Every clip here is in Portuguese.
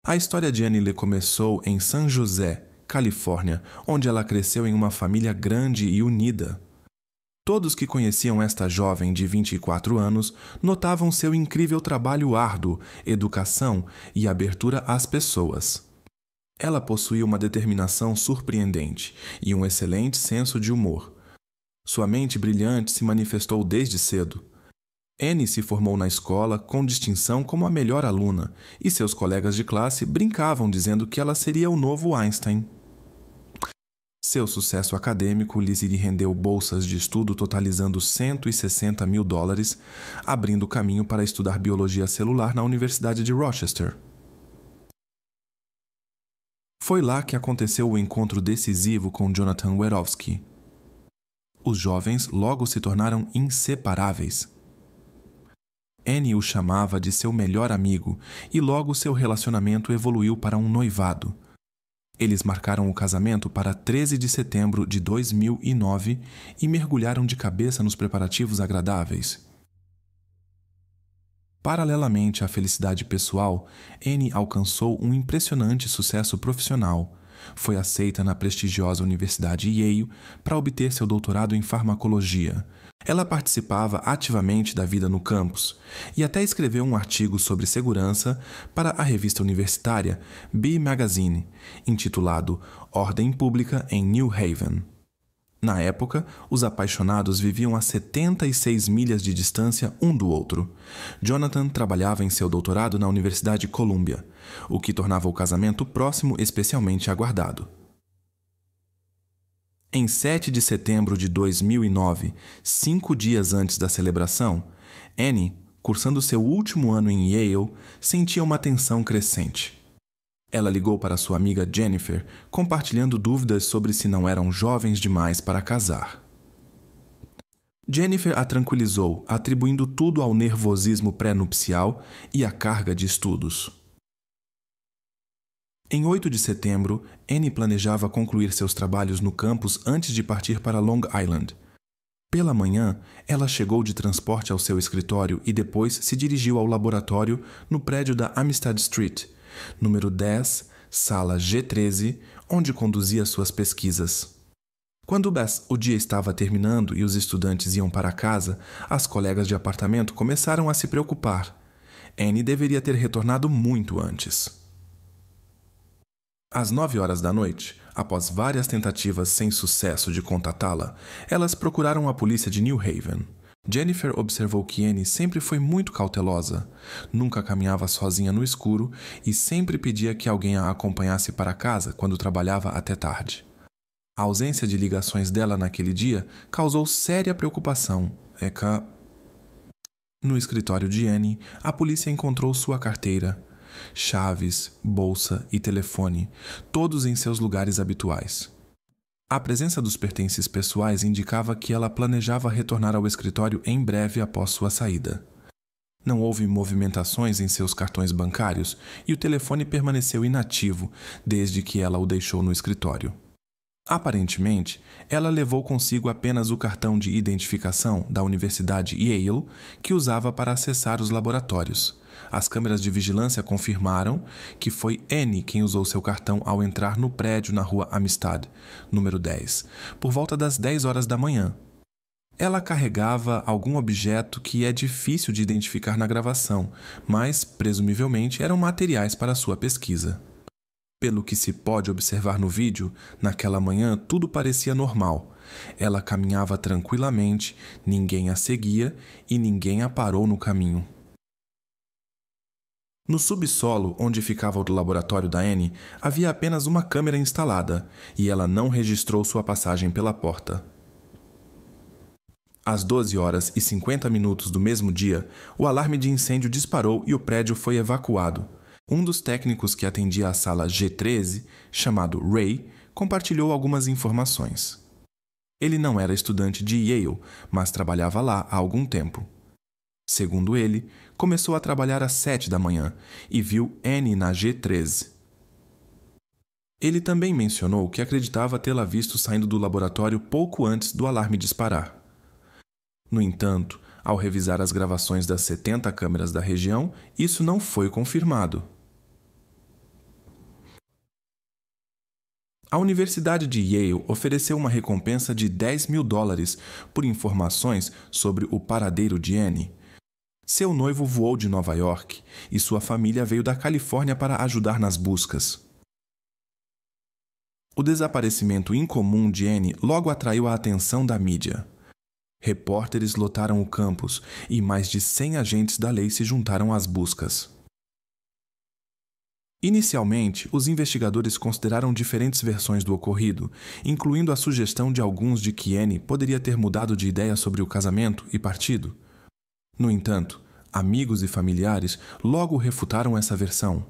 A história de Annie começou em San José, Califórnia, onde ela cresceu em uma família grande e unida. Todos que conheciam esta jovem de 24 anos notavam seu incrível trabalho árduo, educação e abertura às pessoas. Ela possuía uma determinação surpreendente e um excelente senso de humor. Sua mente brilhante se manifestou desde cedo. Annie se formou na escola com distinção como a melhor aluna, e seus colegas de classe brincavam dizendo que ela seria o novo Einstein. Seu sucesso acadêmico lhe rendeu bolsas de estudo totalizando $160 mil, abrindo caminho para estudar biologia celular na Universidade de Rochester. Foi lá que aconteceu o encontro decisivo com Jonathan Werofsky. Os jovens logo se tornaram inseparáveis. Annie o chamava de seu melhor amigo e logo seu relacionamento evoluiu para um noivado. Eles marcaram o casamento para 13 de setembro de 2009 e mergulharam de cabeça nos preparativos agradáveis. Paralelamente à felicidade pessoal, Annie alcançou um impressionante sucesso profissional. Foi aceita na prestigiosa Universidade Yale para obter seu doutorado em farmacologia. Ela participava ativamente da vida no campus e até escreveu um artigo sobre segurança para a revista universitária Bee Magazine, intitulado Ordem Pública em New Haven. Na época, os apaixonados viviam a 76 milhas de distância um do outro. Jonathan trabalhava em seu doutorado na Universidade de Columbia, o que tornava o casamento próximo especialmente aguardado. Em 7 de setembro de 2009, 5 dias antes da celebração, Annie, cursando seu último ano em Yale, sentia uma tensão crescente. Ela ligou para sua amiga Jennifer, compartilhando dúvidas sobre se não eram jovens demais para casar. Jennifer a tranquilizou, atribuindo tudo ao nervosismo pré-nupcial e à carga de estudos. Em 8 de setembro, Annie planejava concluir seus trabalhos no campus antes de partir para Long Island. Pela manhã, ela chegou de transporte ao seu escritório e depois se dirigiu ao laboratório no prédio da Amistad Street, número 10, sala G13, onde conduzia suas pesquisas. Quando o dia estava terminando e os estudantes iam para casa, as colegas de apartamento começaram a se preocupar. Annie deveria ter retornado muito antes. Às 9 horas da noite, após várias tentativas sem sucesso de contatá-la, elas procuraram a polícia de New Haven. Jennifer observou que Annie sempre foi muito cautelosa, nunca caminhava sozinha no escuro e sempre pedia que alguém a acompanhasse para casa quando trabalhava até tarde. A ausência de ligações dela naquele dia causou séria preocupação. No escritório de Annie, a polícia encontrou sua carteira, chaves, bolsa e telefone, todos em seus lugares habituais. A presença dos pertences pessoais indicava que ela planejava retornar ao escritório em breve após sua saída. Não houve movimentações em seus cartões bancários e o telefone permaneceu inativo desde que ela o deixou no escritório. Aparentemente, ela levou consigo apenas o cartão de identificação da Universidade Yale que usava para acessar os laboratórios. As câmeras de vigilância confirmaram que foi Annie quem usou seu cartão ao entrar no prédio na rua Amistad, número 10, por volta das 10 horas da manhã. Ela carregava algum objeto que é difícil de identificar na gravação, mas, presumivelmente, eram materiais para sua pesquisa. Pelo que se pode observar no vídeo, naquela manhã tudo parecia normal. Ela caminhava tranquilamente, ninguém a seguia e ninguém a parou no caminho. No subsolo, onde ficava o laboratório da Annie, havia apenas uma câmera instalada, e ela não registrou sua passagem pela porta. Às 12 horas e 50 minutos do mesmo dia, o alarme de incêndio disparou e o prédio foi evacuado. Um dos técnicos que atendia à sala G13, chamado Ray, compartilhou algumas informações. Ele não era estudante de Yale, mas trabalhava lá há algum tempo. Segundo ele, começou a trabalhar às 7 da manhã e viu Annie na G13. Ele também mencionou que acreditava tê-la visto saindo do laboratório pouco antes do alarme disparar. No entanto, ao revisar as gravações das 70 câmeras da região, isso não foi confirmado. A Universidade de Yale ofereceu uma recompensa de $10.000 por informações sobre o paradeiro de Annie. Seu noivo voou de Nova York e sua família veio da Califórnia para ajudar nas buscas. O desaparecimento incomum de Annie logo atraiu a atenção da mídia. Repórteres lotaram o campus e mais de 100 agentes da lei se juntaram às buscas. Inicialmente, os investigadores consideraram diferentes versões do ocorrido, incluindo a sugestão de alguns de que Annie poderia ter mudado de ideia sobre o casamento e partido. No entanto, amigos e familiares logo refutaram essa versão.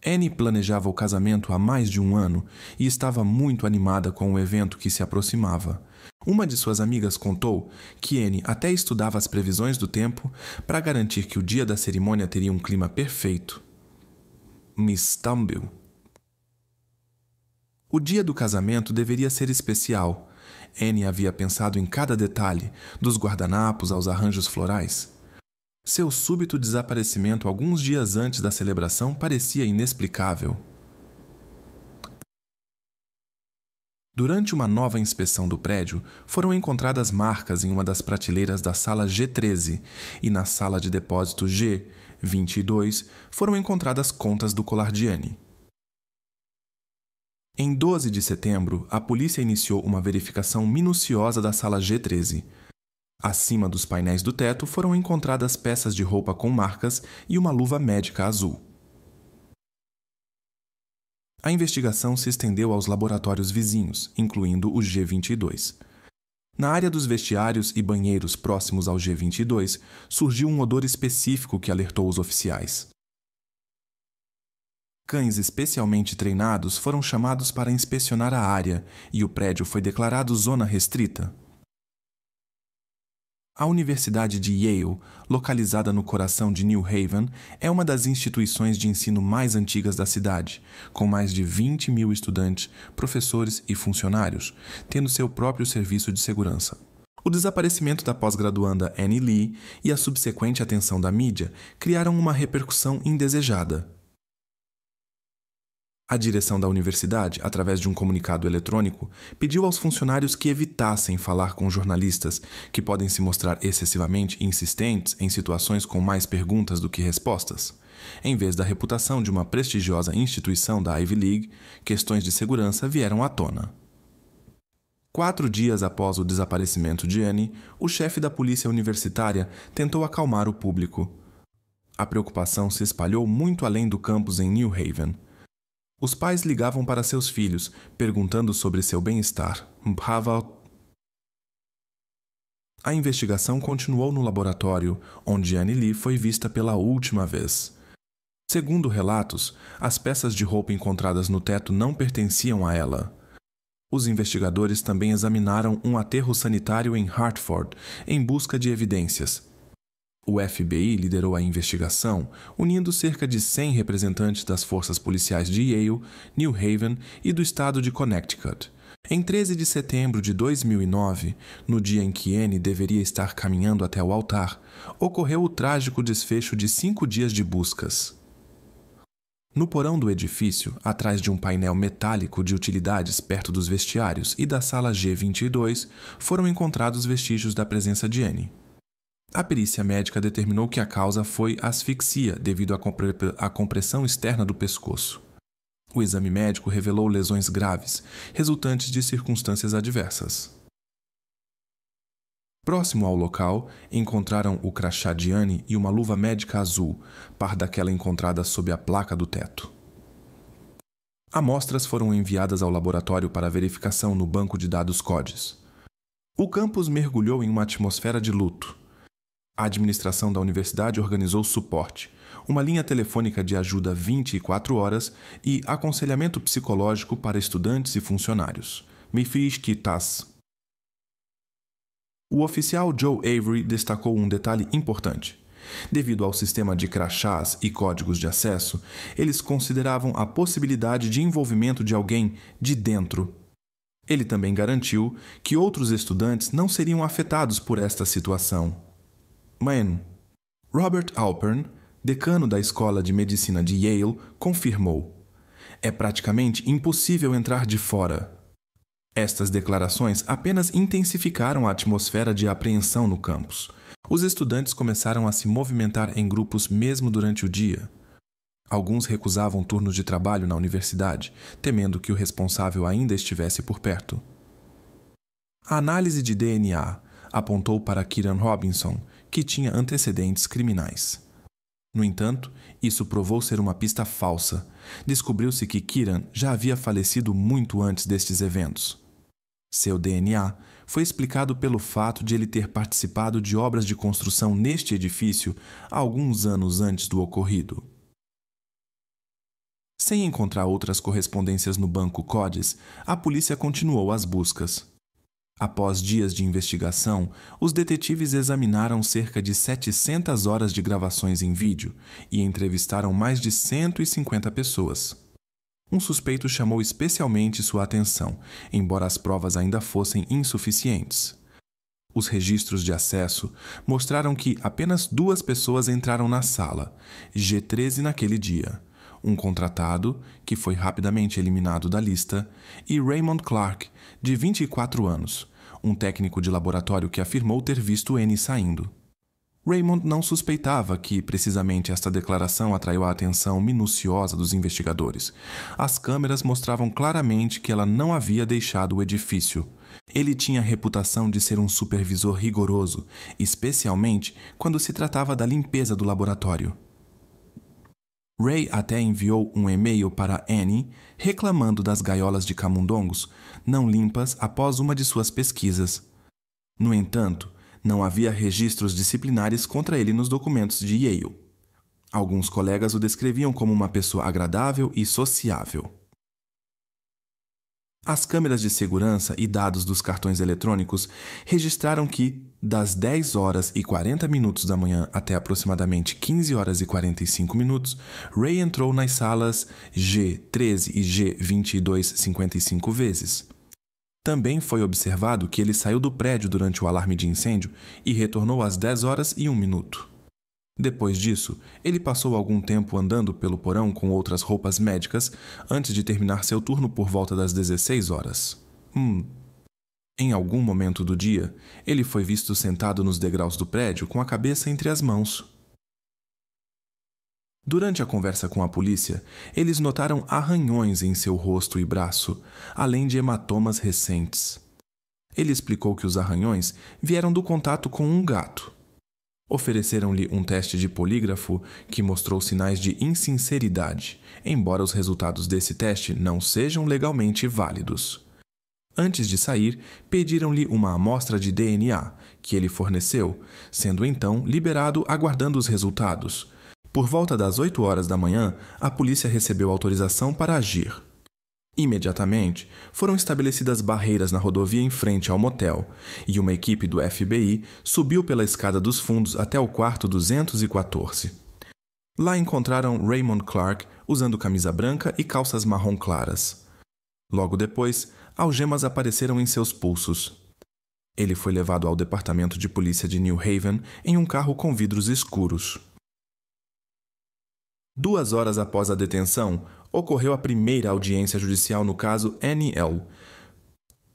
Annie planejava o casamento há mais de um ano e estava muito animada com o evento que se aproximava. Uma de suas amigas contou que Annie até estudava as previsões do tempo para garantir que o dia da cerimônia teria um clima perfeito. Miss Tumble. O dia do casamento deveria ser especial. Annie havia pensado em cada detalhe, dos guardanapos aos arranjos florais. Seu súbito desaparecimento alguns dias antes da celebração parecia inexplicável. Durante uma nova inspeção do prédio, foram encontradas marcas em uma das prateleiras da sala G13 e na sala de depósito G22 foram encontradas contas do colar de Annie. Em 12 de setembro, a polícia iniciou uma verificação minuciosa da sala G13. Acima dos painéis do teto foram encontradas peças de roupa com marcas e uma luva médica azul. A investigação se estendeu aos laboratórios vizinhos, incluindo o G22. Na área dos vestiários e banheiros próximos ao G22, surgiu um odor específico que alertou os oficiais. Cães especialmente treinados foram chamados para inspecionar a área e o prédio foi declarado zona restrita. A Universidade de Yale, localizada no coração de New Haven, é uma das instituições de ensino mais antigas da cidade, com mais de 20.000 estudantes, professores e funcionários, tendo seu próprio serviço de segurança. O desaparecimento da pós-graduanda Annie Lee e a subsequente atenção da mídia criaram uma repercussão indesejada. A direção da universidade, através de um comunicado eletrônico, pediu aos funcionários que evitassem falar com jornalistas, que podem se mostrar excessivamente insistentes em situações com mais perguntas do que respostas. Em vez da reputação de uma prestigiosa instituição da Ivy League, questões de segurança vieram à tona. 4 dias após o desaparecimento de Annie, o chefe da polícia universitária tentou acalmar o público. A preocupação se espalhou muito além do campus em New Haven. Os pais ligavam para seus filhos, perguntando sobre seu bem-estar. A investigação continuou no laboratório, onde Annie Lee foi vista pela última vez. Segundo relatos, as peças de roupa encontradas no teto não pertenciam a ela. Os investigadores também examinaram um aterro sanitário em Hartford, em busca de evidências. O FBI liderou a investigação, unindo cerca de 100 representantes das forças policiais de Yale, New Haven e do estado de Connecticut. Em 13 de setembro de 2009, no dia em que Annie deveria estar caminhando até o altar, ocorreu o trágico desfecho de 5 dias de buscas. No porão do edifício, atrás de um painel metálico de utilidades perto dos vestiários e da sala G22, foram encontrados vestígios da presença de Annie. A perícia médica determinou que a causa foi asfixia devido à compressão externa do pescoço. O exame médico revelou lesões graves, resultantes de circunstâncias adversas. Próximo ao local, encontraram o crachá de Annie e uma luva médica azul, par daquela encontrada sob a placa do teto. Amostras foram enviadas ao laboratório para verificação no banco de dados CODES. O campus mergulhou em uma atmosfera de luto. A administração da universidade organizou suporte, uma linha telefônica de ajuda 24 horas e aconselhamento psicológico para estudantes e funcionários. O oficial Joe Avery destacou um detalhe importante. Devido ao sistema de crachás e códigos de acesso, eles consideravam a possibilidade de envolvimento de alguém de dentro. Ele também garantiu que outros estudantes não seriam afetados por esta situação. Robert Alpern, decano da Escola de Medicina de Yale, confirmou: É praticamente impossível entrar de fora. Estas declarações apenas intensificaram a atmosfera de apreensão no campus. Os estudantes começaram a se movimentar em grupos mesmo durante o dia. Alguns recusavam turnos de trabalho na universidade, temendo que o responsável ainda estivesse por perto. A análise de DNA apontou para Kieran Robinson, que tinha antecedentes criminais. No entanto, isso provou ser uma pista falsa. Descobriu-se que Kieran já havia falecido muito antes destes eventos. Seu DNA foi explicado pelo fato de ele ter participado de obras de construção neste edifício alguns anos antes do ocorrido. Sem encontrar outras correspondências no banco CODES, a polícia continuou as buscas. Após dias de investigação, os detetives examinaram cerca de 700 horas de gravações em vídeo e entrevistaram mais de 150 pessoas. Um suspeito chamou especialmente sua atenção, embora as provas ainda fossem insuficientes. Os registros de acesso mostraram que apenas 2 pessoas entraram na sala, G13 naquele dia. Um contratado, que foi rapidamente eliminado da lista, e Raymond Clark, de 24 anos, um técnico de laboratório que afirmou ter visto Annie saindo. Raymond não suspeitava que, precisamente, esta declaração atraiu a atenção minuciosa dos investigadores. As câmeras mostravam claramente que ela não havia deixado o edifício. Ele tinha a reputação de ser um supervisor rigoroso, especialmente quando se tratava da limpeza do laboratório. Ray até enviou um e-mail para Annie reclamando das gaiolas de camundongos não limpas após uma de suas pesquisas. No entanto, não havia registros disciplinares contra ele nos documentos de Yale. Alguns colegas o descreviam como uma pessoa agradável e sociável. As câmeras de segurança e dados dos cartões eletrônicos registraram que, das 10 horas e 40 minutos da manhã até aproximadamente 15 horas e 45 minutos, Ray entrou nas salas G13 e G22 55 vezes. Também foi observado que ele saiu do prédio durante o alarme de incêndio e retornou às 10 horas e 1 minuto. Depois disso, ele passou algum tempo andando pelo porão com outras roupas médicas antes de terminar seu turno por volta das 16 horas. Em algum momento do dia, ele foi visto sentado nos degraus do prédio com a cabeça entre as mãos. Durante a conversa com a polícia, eles notaram arranhões em seu rosto e braço, além de hematomas recentes. Ele explicou que os arranhões vieram do contato com um gato. Ofereceram-lhe um teste de polígrafo que mostrou sinais de insinceridade, embora os resultados desse teste não sejam legalmente válidos. Antes de sair, pediram-lhe uma amostra de DNA, que ele forneceu, sendo então liberado aguardando os resultados. Por volta das 8 horas da manhã, a polícia recebeu autorização para agir. Imediatamente, foram estabelecidas barreiras na rodovia em frente ao motel, e uma equipe do FBI subiu pela escada dos fundos até o quarto 214. Lá encontraram Raymond Clark usando camisa branca e calças marrom claras. Logo depois, algemas apareceram em seus pulsos. Ele foi levado ao departamento de polícia de New Haven em um carro com vidros escuros. 2 horas após a detenção, ocorreu a primeira audiência judicial no caso Annie L.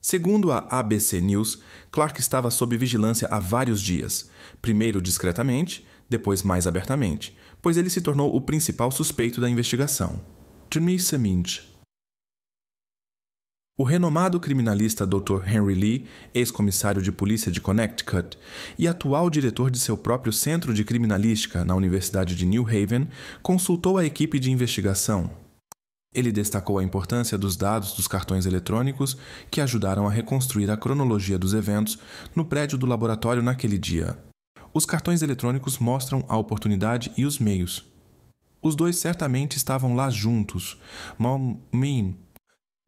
Segundo a ABC News, Clark estava sob vigilância há vários dias, primeiro discretamente, depois mais abertamente, pois ele se tornou o principal suspeito da investigação. Theresa Minch. O renomado criminalista Dr. Henry Lee, ex-comissário de polícia de Connecticut e atual diretor de seu próprio centro de criminalística na Universidade de New Haven, consultou a equipe de investigação. Ele destacou a importância dos dados dos cartões eletrônicos que ajudaram a reconstruir a cronologia dos eventos no prédio do laboratório naquele dia. Os cartões eletrônicos mostram a oportunidade e os meios. Os dois certamente estavam lá juntos.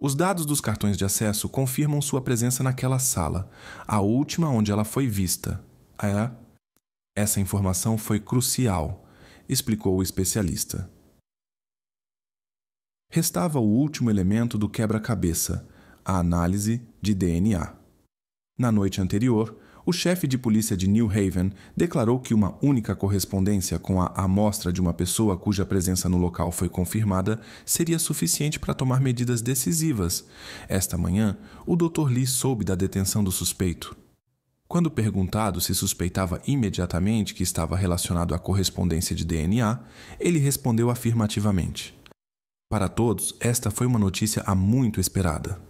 Os dados dos cartões de acesso confirmam sua presença naquela sala, a última onde ela foi vista. Essa informação foi crucial, explicou o especialista. Restava o último elemento do quebra-cabeça, a análise de DNA. Na noite anterior, O chefe de polícia de New Haven declarou que uma única correspondência com a amostra de uma pessoa cuja presença no local foi confirmada seria suficiente para tomar medidas decisivas. Esta manhã, o Dr. Lee soube da detenção do suspeito. Quando perguntado se suspeitava imediatamente que estava relacionado à correspondência de DNA, ele respondeu afirmativamente. Para todos, esta foi uma notícia há muito esperada.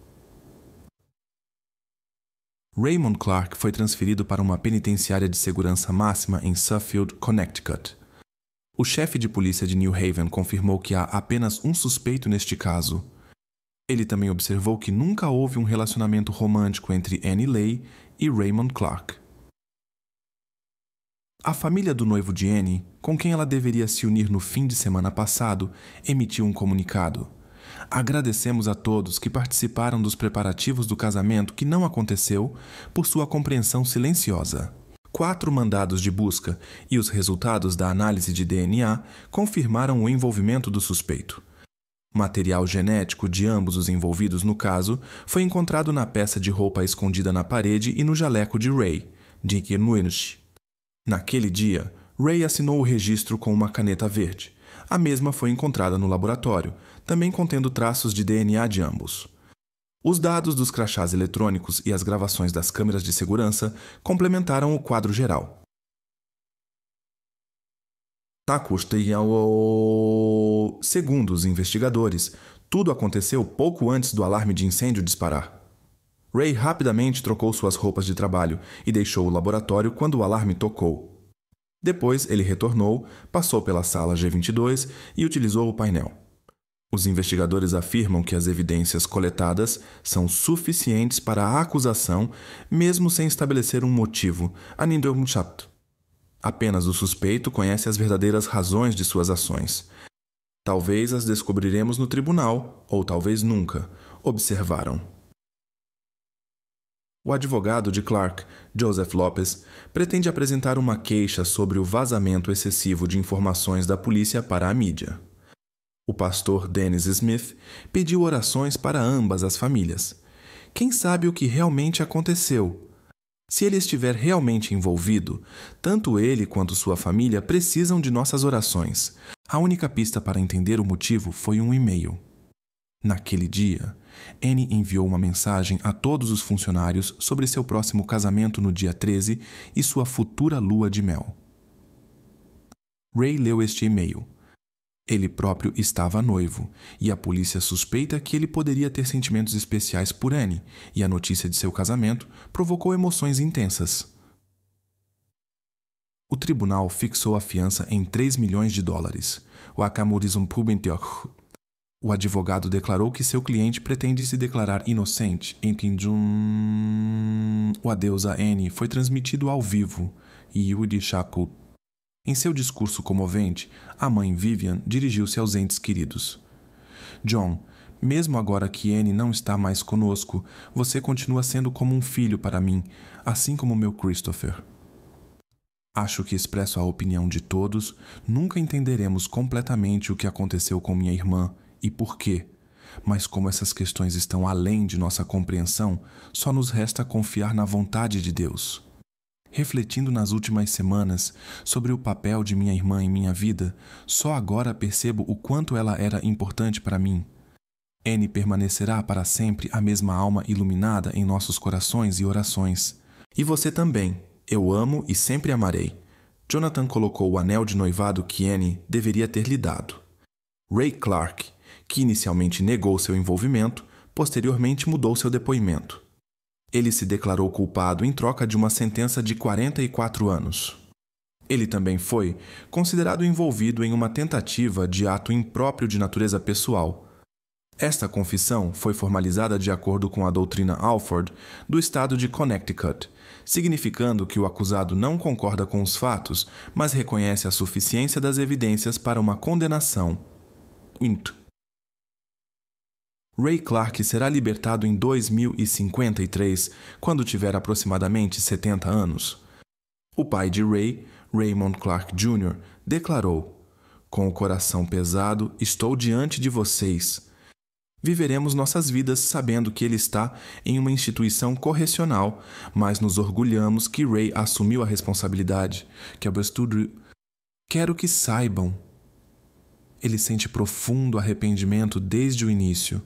Raymond Clark foi transferido para uma penitenciária de segurança máxima em Suffield, Connecticut. O chefe de polícia de New Haven confirmou que há apenas um suspeito neste caso. Ele também observou que nunca houve um relacionamento romântico entre Annie Lay e Raymond Clark. A família do noivo de Annie, com quem ela deveria se unir no fim de semana passado, emitiu um comunicado. Agradecemos a todos que participaram dos preparativos do casamento que não aconteceu por sua compreensão silenciosa. 4 mandados de busca e os resultados da análise de DNA confirmaram o envolvimento do suspeito. Material genético de ambos os envolvidos no caso foi encontrado na peça de roupa escondida na parede e no jaleco de Ray, Dick Nwinch. Naquele dia, Ray assinou o registro com uma caneta verde. A mesma foi encontrada no laboratório, também contendo traços de DNA de ambos. Os dados dos crachás eletrônicos e as gravações das câmeras de segurança complementaram o quadro geral. Segundo os investigadores, tudo aconteceu pouco antes do alarme de incêndio disparar. Ray rapidamente trocou suas roupas de trabalho e deixou o laboratório quando o alarme tocou. Depois, ele retornou, passou pela sala G22 e utilizou o painel. Os investigadores afirmam que as evidências coletadas são suficientes para a acusação, mesmo sem estabelecer um motivo. Apenas o suspeito conhece as verdadeiras razões de suas ações. Talvez as descobriremos no tribunal, ou talvez nunca, observaram. O advogado de Clark, Joseph Lopes, pretende apresentar uma queixa sobre o vazamento excessivo de informações da polícia para a mídia. O pastor Dennis Smith pediu orações para ambas as famílias. Quem sabe o que realmente aconteceu? Se ele estiver realmente envolvido, tanto ele quanto sua família precisam de nossas orações. A única pista para entender o motivo foi um e-mail. Naquele dia, Annie enviou uma mensagem a todos os funcionários sobre seu próximo casamento no dia 13 e sua futura lua de mel. Ray leu este e-mail. Ele próprio estava noivo, e a polícia suspeita que ele poderia ter sentimentos especiais por Annie, e a notícia de seu casamento provocou emoções intensas. O tribunal fixou a fiança em $3 milhões. O advogado declarou que seu cliente pretende se declarar inocente em que o adeus a Annie foi transmitido ao vivo e Yudi Shakut. Em seu discurso comovente, a mãe Vivian dirigiu-se aos entes queridos. John, mesmo agora que Annie não está mais conosco, você continua sendo como um filho para mim, assim como meu Christopher. Acho que expresso a opinião de todos, nunca entenderemos completamente o que aconteceu com minha irmã e por quê, mas como essas questões estão além de nossa compreensão, só nos resta confiar na vontade de Deus. Refletindo nas últimas semanas sobre o papel de minha irmã em minha vida, só agora percebo o quanto ela era importante para mim. Annie permanecerá para sempre a mesma alma iluminada em nossos corações e orações. E você também. Eu amo e sempre amarei. Jonathan colocou o anel de noivado que Annie deveria ter lhe dado. Ray Clark, que inicialmente negou seu envolvimento, posteriormente mudou seu depoimento. Ele se declarou culpado em troca de uma sentença de 44 anos. Ele também foi considerado envolvido em uma tentativa de ato impróprio de natureza pessoal. Esta confissão foi formalizada de acordo com a doutrina Alford do estado de Connecticut, significando que o acusado não concorda com os fatos, mas reconhece a suficiência das evidências para uma condenação. Ray Clark será libertado em 2053, quando tiver aproximadamente 70 anos. O pai de Ray, Raymond Clark Jr., declarou: "Com o coração pesado, estou diante de vocês. Viveremos nossas vidas sabendo que ele está em uma instituição correcional, mas nos orgulhamos que Ray assumiu a responsabilidade, que o estúdio... Quero que saibam. Ele sente profundo arrependimento desde o início.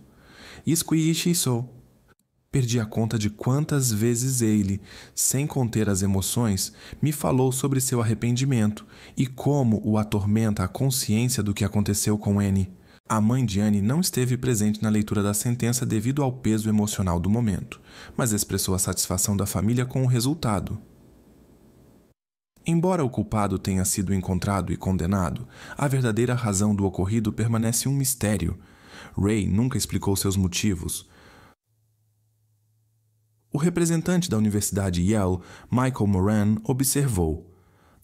Isquiichissou. Perdi a conta de quantas vezes ele, sem conter as emoções, me falou sobre seu arrependimento e como o atormenta a consciência do que aconteceu com Annie. A mãe de Annie não esteve presente na leitura da sentença devido ao peso emocional do momento, mas expressou a satisfação da família com o resultado. Embora o culpado tenha sido encontrado e condenado, a verdadeira razão do ocorrido permanece um mistério. Ray nunca explicou seus motivos. O representante da Universidade Yale, Michael Moran, observou: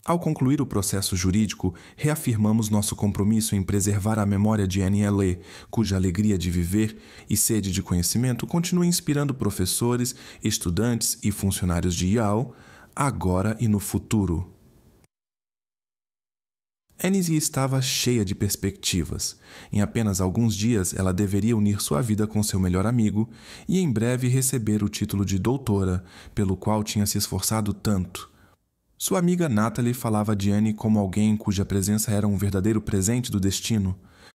ao concluir o processo jurídico, reafirmamos nosso compromisso em preservar a memória de Annie Lee, cuja alegria de viver e sede de conhecimento continua inspirando professores, estudantes e funcionários de Yale, agora e no futuro. Annie estava cheia de perspectivas. Em apenas alguns dias, ela deveria unir sua vida com seu melhor amigo e em breve receber o título de doutora, pelo qual tinha se esforçado tanto. Sua amiga Natalie falava de Annie como alguém cuja presença era um verdadeiro presente do destino.